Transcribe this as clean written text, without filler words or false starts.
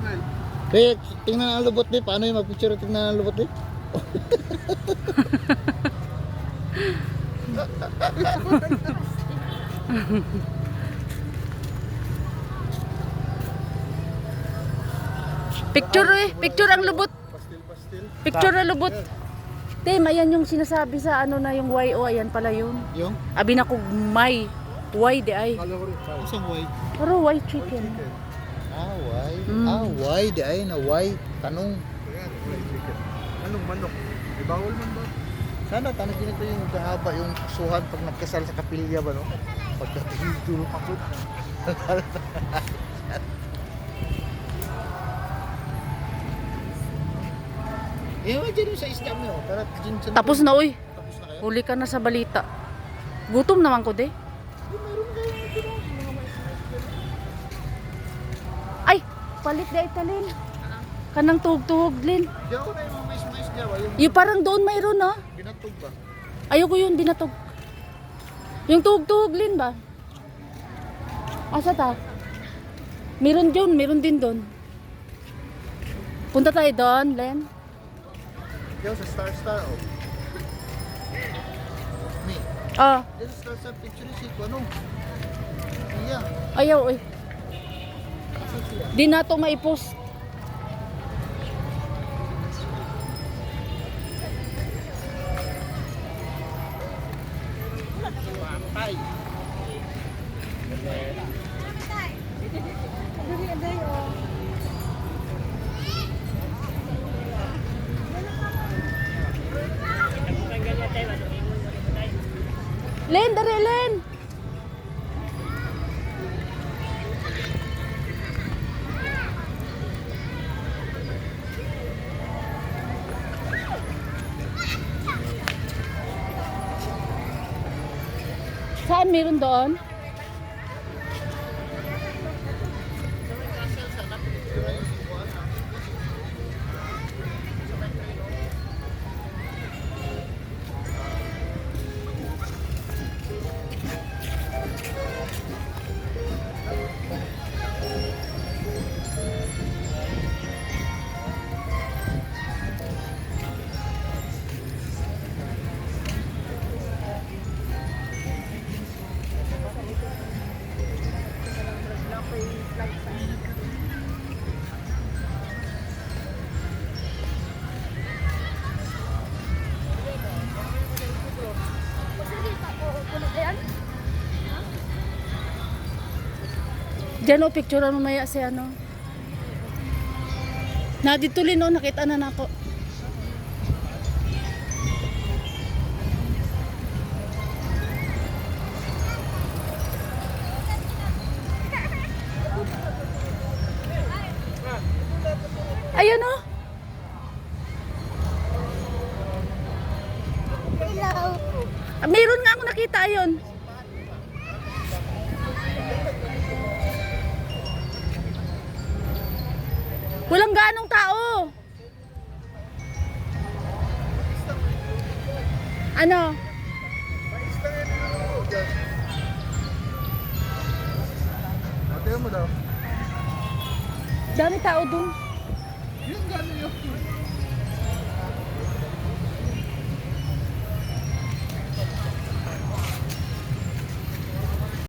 smile. Kaya tingnan ang lubot di. Paano yung mag-picture tingnan ang lubot di? Picture picture ang lubot. Pastil. Picture ang lubot. Tim, ayan yung sinasabi sa ano na yung YO, ayan pala yun. Yung? Abi na kog may why di ay. Kala ko rin. Isang white. Pero why chicken? Why? Mm. Why? Di ay na why? Tanong. Ayan, fried chicken. Anong manok? May bawal man ba? Sana tanong ginito yung gahaba yung suhan pag nagkasal sa kapilya ba no? Pagdating tulong ako. Dyan yung sa isda mo. Para dyan sa... Tapos na uy. Tapos na kayo? Huli ka na sa balita. Gutom naman ko de. Ay, palit di italin. Kanang tuhog-tuhog lin. Di ako na yung mais-mais niya ba? Yung parang doon mayroon ah. Binatog ba? Ayoko yun, binatog. Yung tuhog-tuhog lin ba? Asa ta? Meron dyan, meron din doon. Punta tayo doon, Len. Diyan sa Star oh. May. Ah, Diyan sa Star picture si ano? Iya. ayaw eh. Di na to maipost. Tay. Len, dari Len. Saan meron doon? Diyan o, picturean mo maya si ano. Na dito lin o, nakita na nako. Ayan o. Meron nga ako nakita ayon. Walang ganong tao. Ano? Ate mo daw. Dami tao dun. Yung gano'n yun.